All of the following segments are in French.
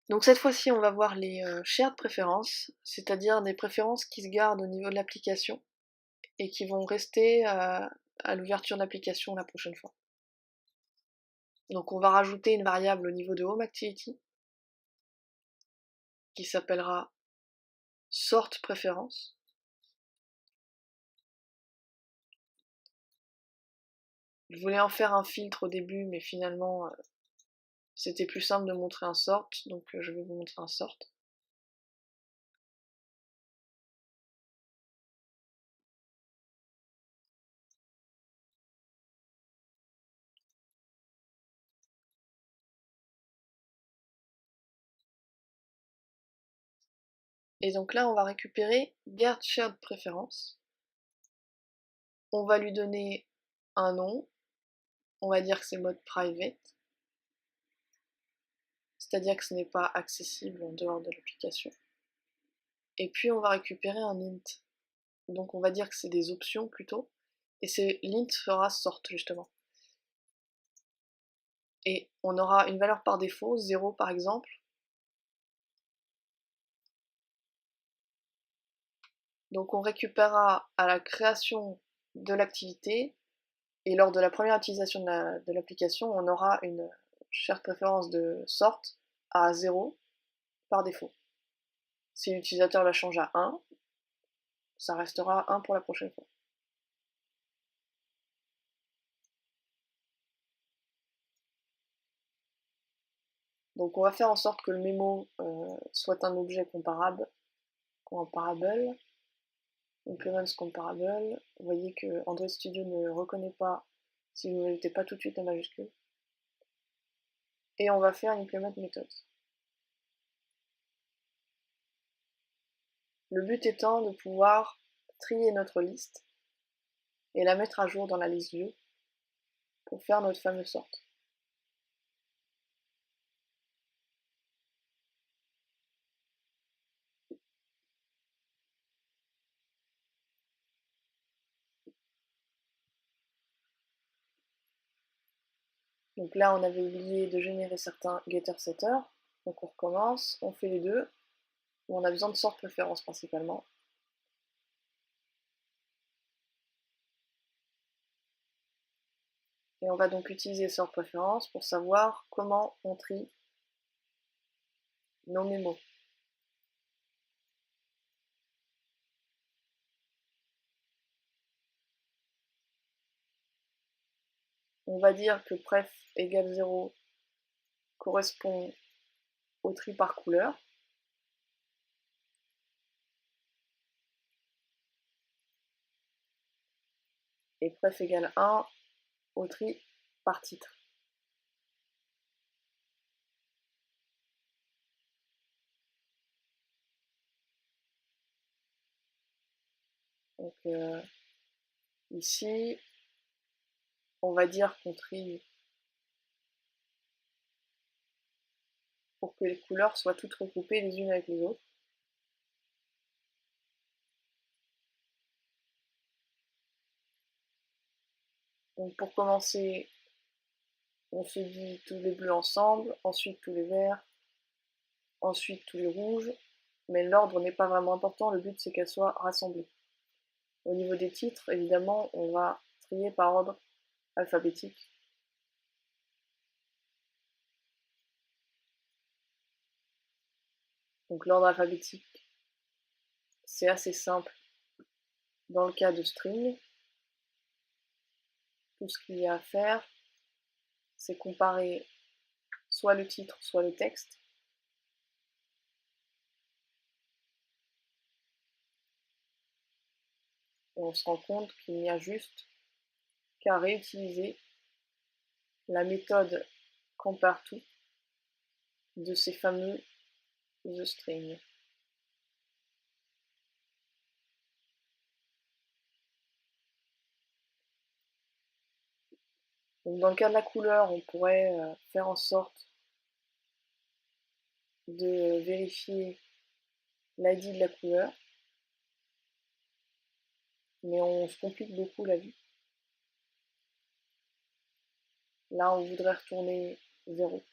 Donc cette fois-ci, on va voir les shared préférences, c'est-à-dire des préférences qui se gardent au niveau de l'application et qui vont rester à l'ouverture de l'application la prochaine fois. Donc on va rajouter une variable au niveau de Home Activity qui s'appellera sort préférence. Je voulais en faire un filtre au début, mais finalement c'était plus simple de montrer un sort, donc je vais vous montrer un sort. Et donc là, on va récupérer get shared préférence. On va lui donner un nom. On va dire que c'est mode private, c'est-à-dire que ce n'est pas accessible en dehors de l'application. Et puis on va récupérer un int. Donc on va dire que c'est des options plutôt. Et l'int fera sort justement. Et on aura une valeur par défaut, 0 par exemple. Donc on récupérera à la création de l'activité, et lors de la première utilisation de l'application, on aura une shared préférence de sort à 0 par défaut. Si l'utilisateur la change à 1, ça restera 1 pour la prochaine fois. Donc on va faire en sorte que le mémo soit un objet comparable, implements comparable. Vous voyez que Android Studio ne reconnaît pas si vous ne mettez pas tout de suite la majuscule. Et on va faire implement method. Le but étant de pouvoir trier notre liste et la mettre à jour dans la liste view pour faire notre fameux sort. Donc là, on avait oublié de générer certains getter-setter. Donc on recommence, on fait les deux. On a besoin de sort préférence principalement. Et on va donc utiliser sort préférence pour savoir comment on trie nos mémos. On va dire que pref égale 0 correspond au tri par couleur. Et pref égale 1 au tri par titre. Donc ici, on va dire qu'on trie pour que les couleurs soient toutes regroupées les unes avec les autres. Donc pour commencer, on se dit tous les bleus ensemble, ensuite tous les verts, ensuite tous les rouges, mais l'ordre n'est pas vraiment important, le but c'est qu'elles soient rassemblées. Au niveau des titres, évidemment, on va trier par ordre alphabétique. Donc l'ordre alphabétique, c'est assez simple dans le cas de string. Tout ce qu'il y a à faire, c'est comparer soit le titre, soit le texte. Et on se rend compte qu'il n'y a juste qu'à réutiliser la méthode compareTo de ces fameux TheString. Donc dans le cas de la couleur, on pourrait faire en sorte de vérifier l'ID de la couleur, mais on se complique beaucoup la vie. Là, on voudrait retourner 0.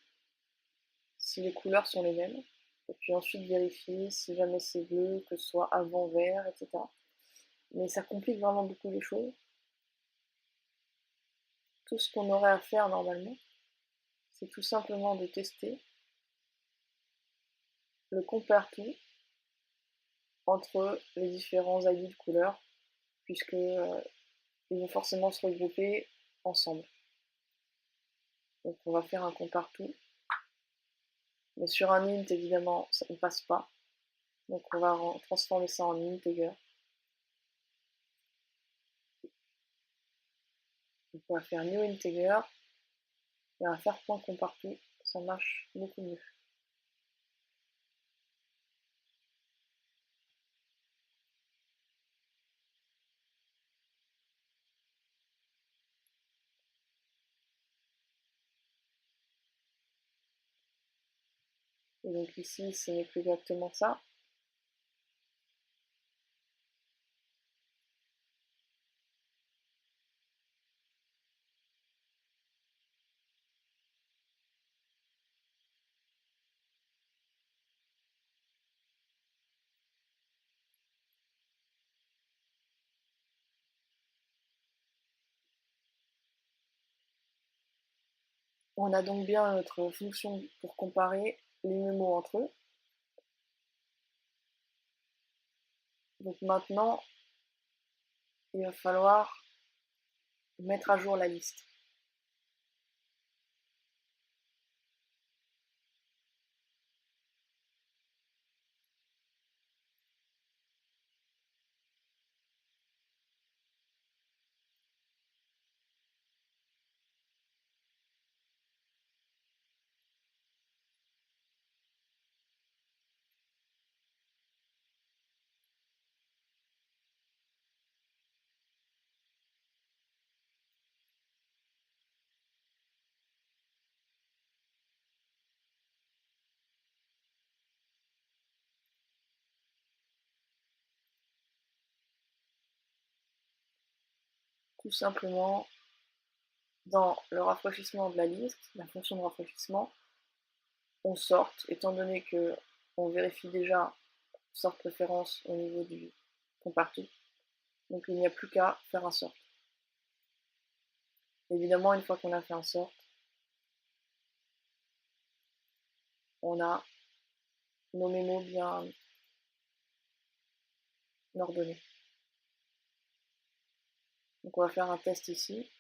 si les couleurs sont les mêmes, et puis ensuite vérifier si jamais c'est bleu, que ce soit avant vert, etc. Mais ça complique vraiment beaucoup les choses. Tout ce qu'on aurait à faire normalement, c'est tout simplement de tester le compare tout entre les différents ID de couleurs, puisque ils vont forcément se regrouper ensemble. Donc on va faire un compare tout. Mais sur un int, évidemment, ça ne passe pas. Donc on va transformer ça en integer. Donc on va faire new integer et on va faire point compare tout. Ça marche beaucoup mieux. Et donc ici, ce n'est plus exactement ça. On a donc bien notre fonction pour comparer les mémos entre eux. Donc maintenant, il va falloir mettre à jour la liste. Tout simplement, dans le rafraîchissement de la liste, la fonction de rafraîchissement, on sort, étant donné que on vérifie déjà sort préférence au niveau du compare tout. Donc il n'y a plus qu'à faire un sort. Évidemment, une fois qu'on a fait un sort, on a nos mémos bien ordonnés. Donc on va faire un test ici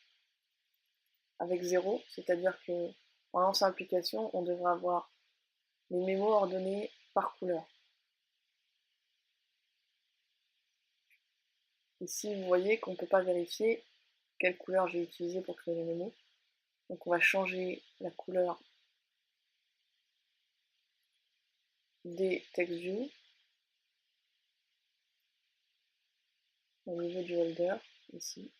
avec 0, c'est-à-dire que en lançant l'application, on devrait avoir les mémos ordonnés par couleur. Ici, vous voyez qu'on ne peut pas vérifier quelle couleur j'ai utilisée pour créer les mémos. Donc on va changer la couleur des TextView au niveau du holder, ici.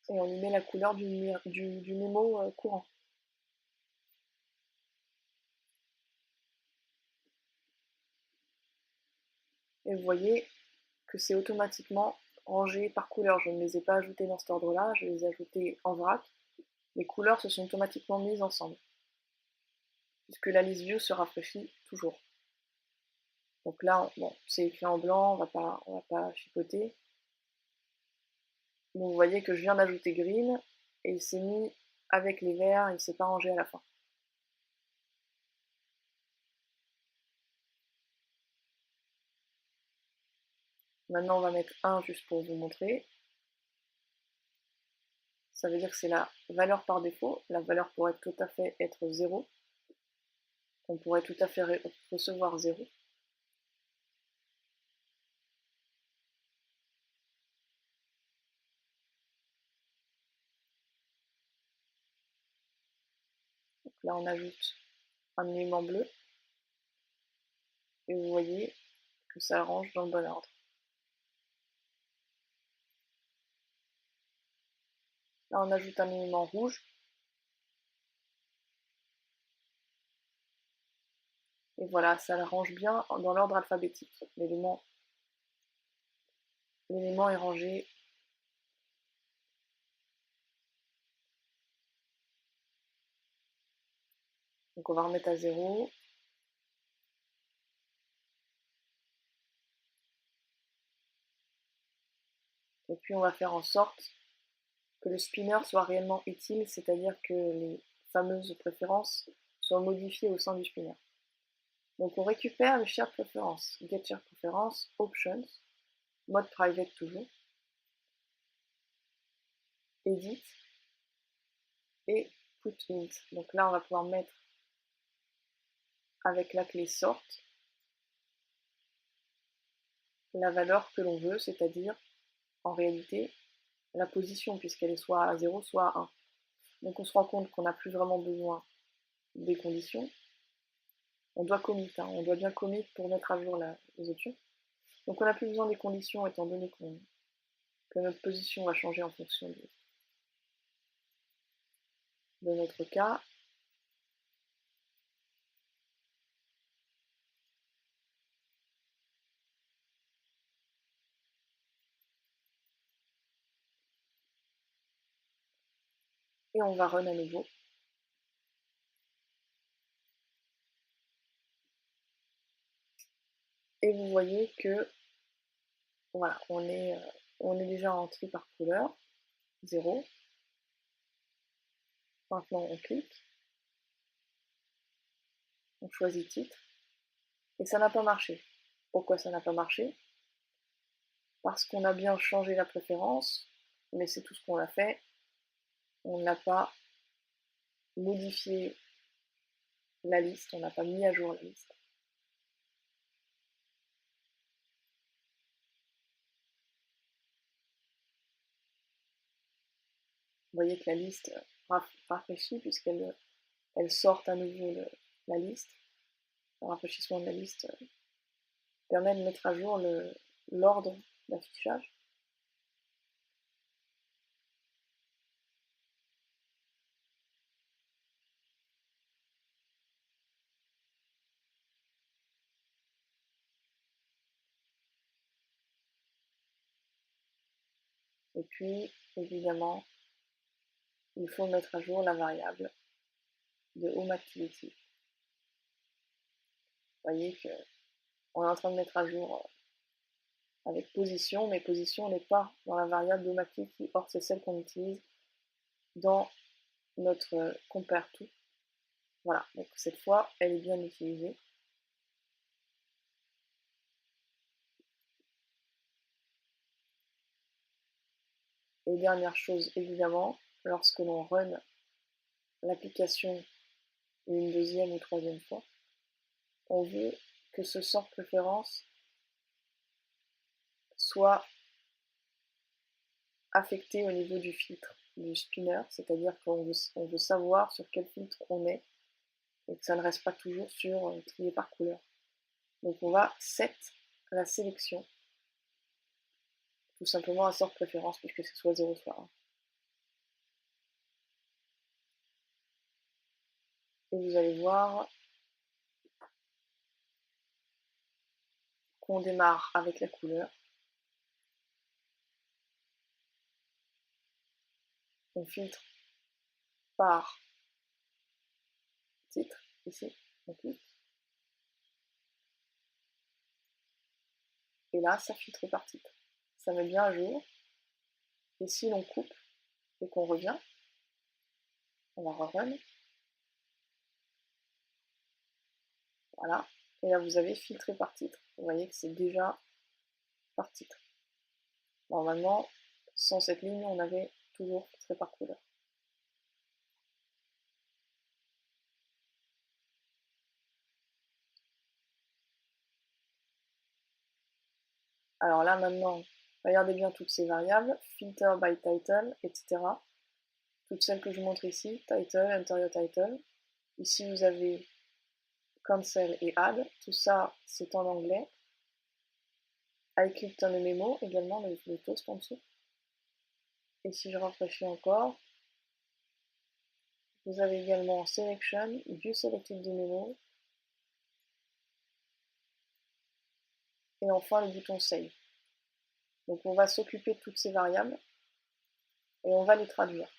Et on y met la couleur du mémo courant. Et vous voyez que c'est automatiquement rangé par couleur. Je ne les ai pas ajoutés dans cet ordre-là, je les ai ajoutés en vrac. Les couleurs se sont automatiquement mises ensemble, puisque la liste view se rafraîchit toujours. Donc là, bon, c'est écrit en blanc, on va pas chipoter. Donc vous voyez que je viens d'ajouter green, et il s'est mis avec les verts, il ne s'est pas rangé à la fin. Maintenant, on va mettre 1 juste pour vous montrer. Ça veut dire que c'est la valeur par défaut. La valeur pourrait tout à fait être 0. On pourrait tout à fait recevoir 0. Donc là, on ajoute un élément bleu. Et vous voyez que ça range dans le bon ordre. Là, on ajoute un élément rouge. Et voilà, ça le range bien dans l'ordre alphabétique. L'élément est rangé. Donc on va remettre à 0. Et puis on va faire en sorte que le spinner soit réellement utile, c'est-à-dire que les fameuses préférences soient modifiées au sein du spinner. Donc on récupère le shared preference, get shared preference, options, mode private toujours, edit et put int. Donc là on va pouvoir mettre avec la clé sort la valeur que l'on veut, c'est-à-dire en réalité la position, puisqu'elle est soit à 0 soit à 1. Donc on se rend compte qu'on n'a plus vraiment besoin des conditions. On doit commit, hein, on doit bien commit pour mettre à jour les options. Donc on n'a plus besoin des conditions étant donné que notre position va changer en fonction de notre cas. Et on va run à nouveau. Et vous voyez que voilà, on est déjà en tri par couleur, 0. Maintenant on clique, on choisit titre, et ça n'a pas marché. Pourquoi ça n'a pas marché? Parce qu'on a bien changé la préférence, mais c'est tout ce qu'on a fait. On n'a pas modifié la liste, on n'a pas mis à jour la liste. Vous voyez que la liste rafraîchit puisqu'elle sort à nouveau la liste. Le rafraîchissement de la liste permet de mettre à jour l'ordre d'affichage. Et puis, évidemment, il faut mettre à jour la variable de homeActivity. Vous voyez qu'on est en train de mettre à jour avec position, mais position n'est pas dans la variable de homeActivity, or c'est celle qu'on utilise dans notre compare to. Voilà, donc cette fois, elle est bien utilisée. Et dernière chose, évidemment, lorsque l'on run l'application une deuxième ou troisième fois, on veut que ce sort préférence soit affecté au niveau du filtre, du spinner, c'est-à-dire qu'on veut savoir sur quel filtre on est et que ça ne reste pas toujours sur trier par couleur. Donc on va set la sélection, tout simplement à sort préférence puisque c'est soit 0 soit 1. Et vous allez voir qu'on démarre avec la couleur. On filtre par titre, ici, on clique. Et là, ça filtre par titre. Ça met bien à jour. Et si l'on coupe et qu'on revient, on va rerun. Voilà. Et là, vous avez filtré par titre. Vous voyez que c'est déjà par titre. Normalement, sans cette ligne, on avait toujours filtré par couleur. Alors là, maintenant, regardez bien toutes ces variables, filter by title, etc. Toutes celles que je vous montre ici, title, enter your title. Ici, vous avez cancel et add. Tout ça, c'est en anglais. I clicked on a memo, également, le toast en dessous. Et si je rafraîchis encore, vous avez également Selection, View Selected de Memo, et enfin le bouton Save. Donc on va s'occuper de toutes ces variables et on va les traduire.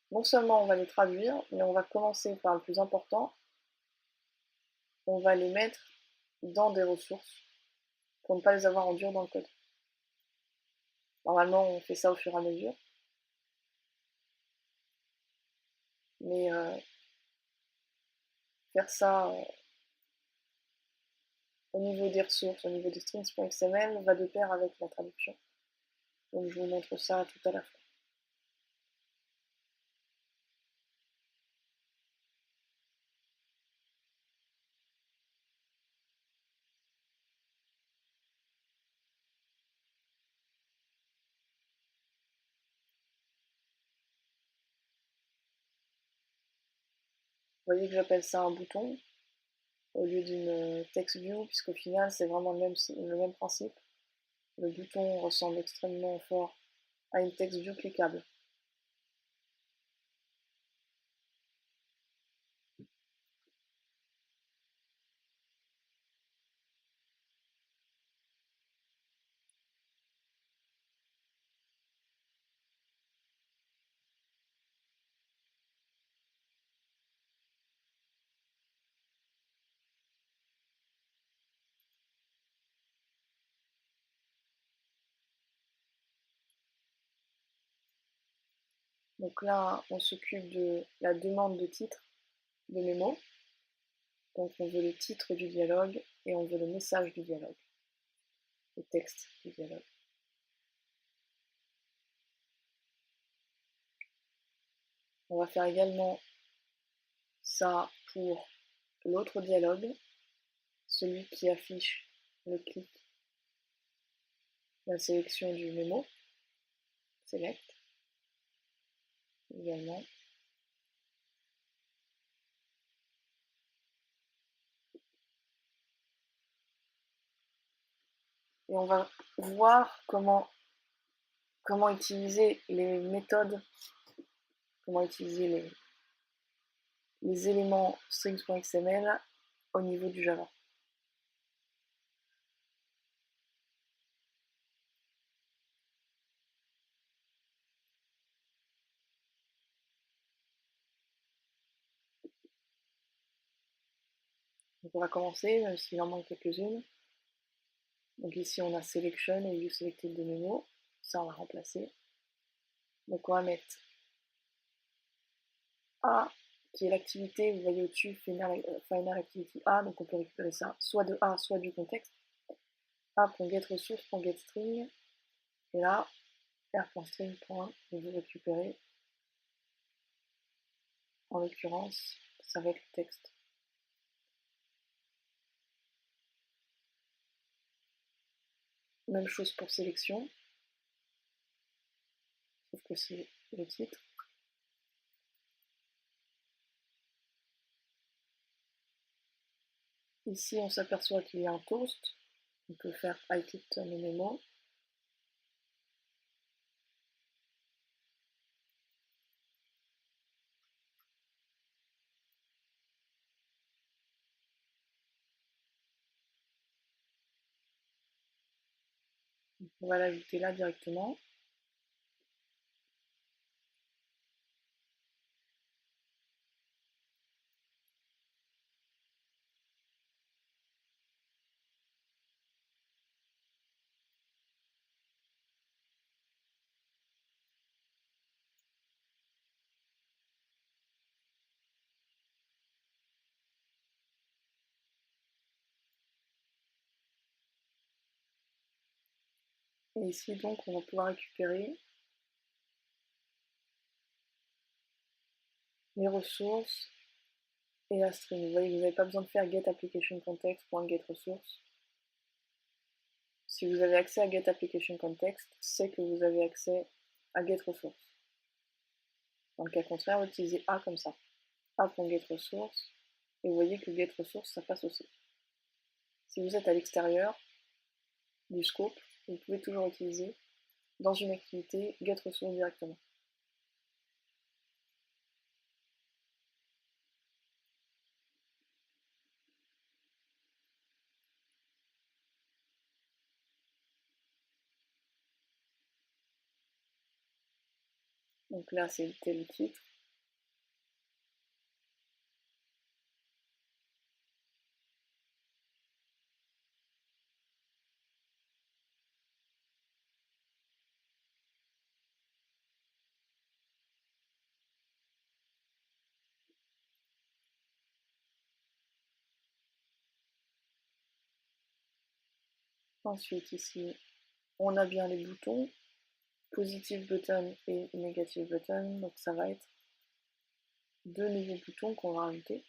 Non seulement on va les traduire, mais on va commencer par le plus important. On va les mettre dans des ressources pour ne pas les avoir en dur dans le code. Normalement, on fait ça au fur et à mesure. Mais faire ça au niveau des ressources, au niveau des strings.xml, va de pair avec la traduction. Donc je vous montre ça tout à l'heure. Vous voyez que j'appelle ça un bouton au lieu d'une text view, puisqu'au final c'est vraiment le même principe. Le bouton ressemble extrêmement fort à une text view cliquable. Donc là, on s'occupe de la demande de titre de mémo. Donc on veut le titre du dialogue et on veut le message du dialogue, le texte du dialogue. On va faire également ça pour l'autre dialogue, celui qui affiche le clic, la sélection du mémo, select également. Et on va voir comment utiliser les méthodes, comment utiliser les éléments strings.xml au niveau du Java. Donc on va commencer, même s'il en manque quelques-unes. Donc ici on a Selection et View Selected de Memo, ça on va remplacer. Donc on va mettre A, qui est l'activité, vous voyez au-dessus, Final Activity A, donc on peut récupérer ça soit de A, soit du contexte. A.getResource.getString, et là, R.string. Vous récupérez, en l'occurrence, ça va être le texte. Même chose pour sélection, sauf que c'est le titre. Ici, on s'aperçoit qu'il y a un toast. On peut faire iTitle.memo. On va l'ajouter là directement. Et ici, donc, on va pouvoir récupérer les ressources et la string. Vous voyez, vous n'avez pas besoin de faire getApplicationContext.getResource. Si vous avez accès à getApplicationContext, c'est que vous avez accès à getResource. Dans le cas contraire, utilisez A comme ça. A.getResource, et vous voyez que getResource, ça passe aussi. Si vous êtes à l'extérieur, du scope, vous pouvez toujours utiliser dans une activité getResource directement. Donc là, c'était le titre. Ensuite, ici, on a bien les boutons, positive button et negative button, donc ça va être deux nouveaux boutons qu'on va rajouter.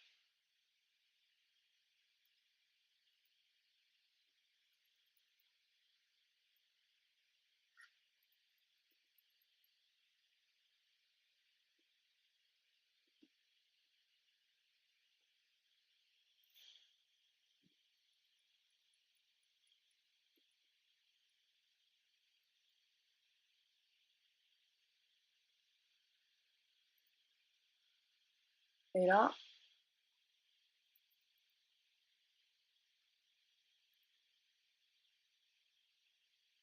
Et là,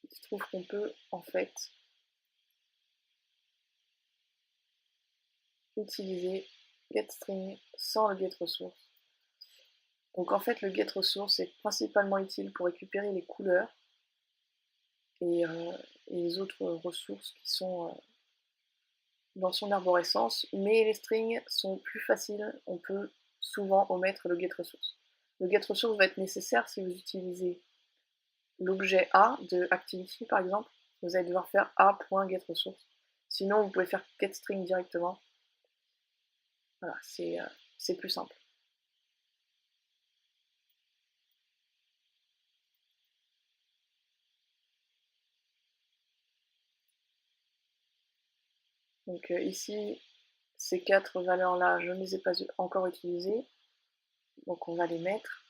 il se trouve qu'on peut en fait utiliser getString sans le getResource. Donc en fait, le getResource est principalement utile pour récupérer les couleurs et les autres ressources qui sont dans son arborescence, mais les strings sont plus faciles, on peut souvent omettre le getResource. Le getResource va être nécessaire si vous utilisez l'objet A de activity par exemple, vous allez devoir faire a.getResource. Sinon, vous pouvez faire getString directement. Voilà, c'est plus simple. Donc ici, ces quatre valeurs-là, je ne les ai pas encore utilisées, donc on va les mettre.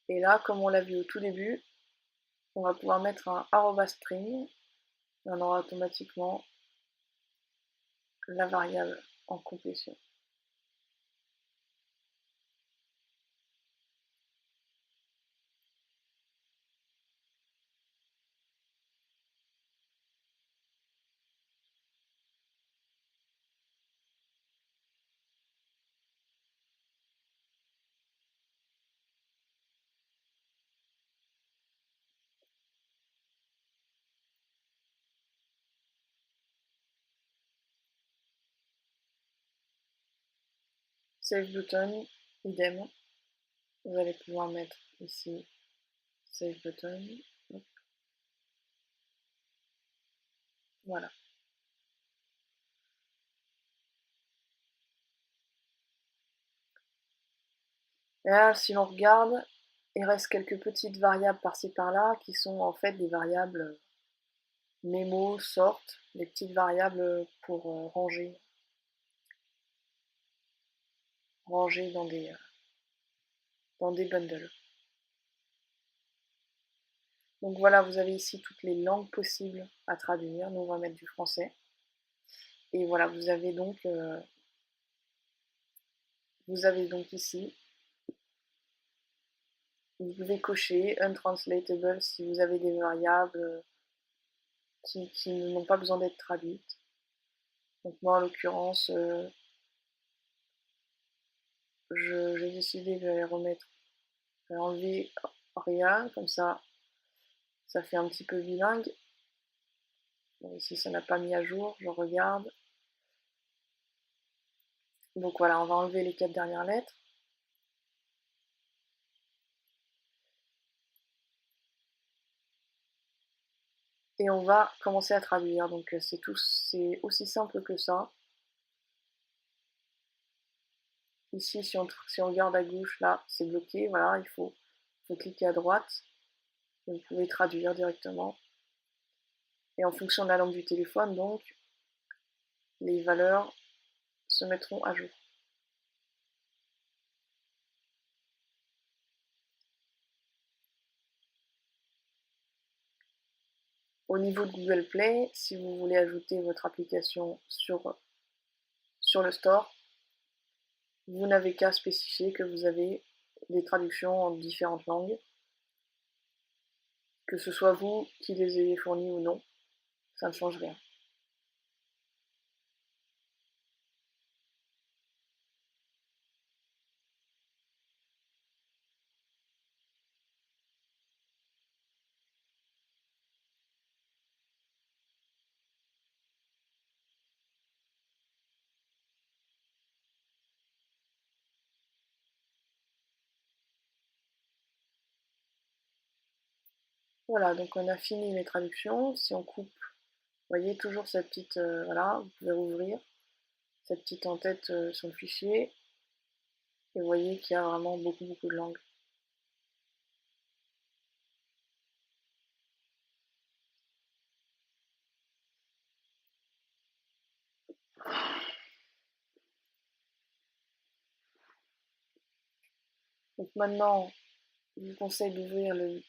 Et là, comme on l'a vu au tout début, on va pouvoir mettre un @string, et on aura automatiquement la variable en complétion. Save button, idem. Vous allez pouvoir mettre ici save button. Hop. Voilà. Et là, si l'on regarde, il reste quelques petites variables par-ci par-là qui sont en fait des variables memo, sort, des petites variables pour ranger dans des bundles. Donc voilà, vous avez ici toutes les langues possibles à traduire. Nous, on va mettre du français. Et voilà, vous avez donc ici, vous pouvez cocher untranslatable si vous avez des variables qui n'ont pas besoin d'être traduites. Donc moi, en l'occurrence, j'ai décidé de les remettre, je vais enlever rien, comme ça fait un petit peu bilingue. Bon, ici, ça n'a pas mis à jour, je regarde. Donc voilà, on va enlever les 4 dernières lettres. Et on va commencer à traduire. Donc c'est aussi simple que ça. Ici, si on regarde à gauche, là, c'est bloqué. Voilà, il faut cliquer à droite. Vous pouvez traduire directement. Et en fonction de la langue du téléphone, donc, les valeurs se mettront à jour. Au niveau de Google Play, si vous voulez ajouter votre application sur le store, vous n'avez qu'à spécifier que vous avez des traductions en différentes langues, que ce soit vous qui les ayez fournies ou non, ça ne change rien. Voilà, donc on a fini les traductions. Si on coupe, vous voyez toujours cette petite, voilà, vous pouvez rouvrir cette petite en-tête sur le fichier, et vous voyez qu'il y a vraiment beaucoup de langues. Donc maintenant, je vous conseille d'ouvrir le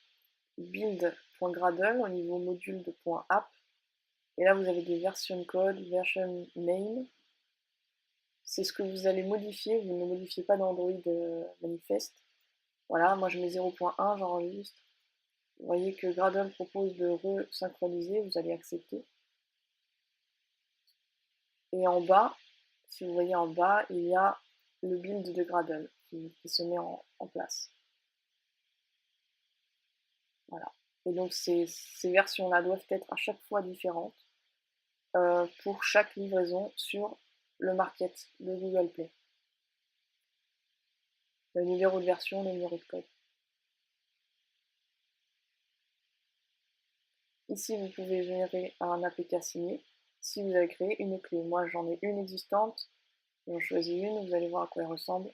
build.gradle au niveau module de .app. Et là, vous avez des version code, version name. C'est ce que vous allez modifier, vous ne modifiez pas d'Android manifeste. Voilà, moi je mets 0.1, j'enregistre. Vous voyez que Gradle propose de resynchroniser, vous allez accepter. Et en bas, si vous voyez en bas, il y a le build de Gradle qui se met en place. Voilà. Et donc ces versions-là doivent être à chaque fois différentes pour chaque livraison sur le market de Google Play. Le numéro de version, le numéro de code. Ici, vous pouvez générer un APK signé si vous avez créé une clé. Moi, j'en ai une existante. J'en choisis une, vous allez voir à quoi elle ressemble.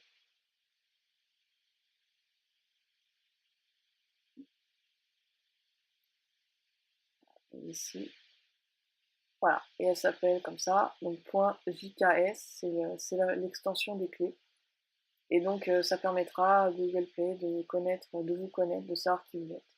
Ici. Voilà, et elle s'appelle comme ça, donc .jks, c'est l'extension des clés. Et donc ça permettra à Google Play de vous connaître, de savoir qui vous êtes.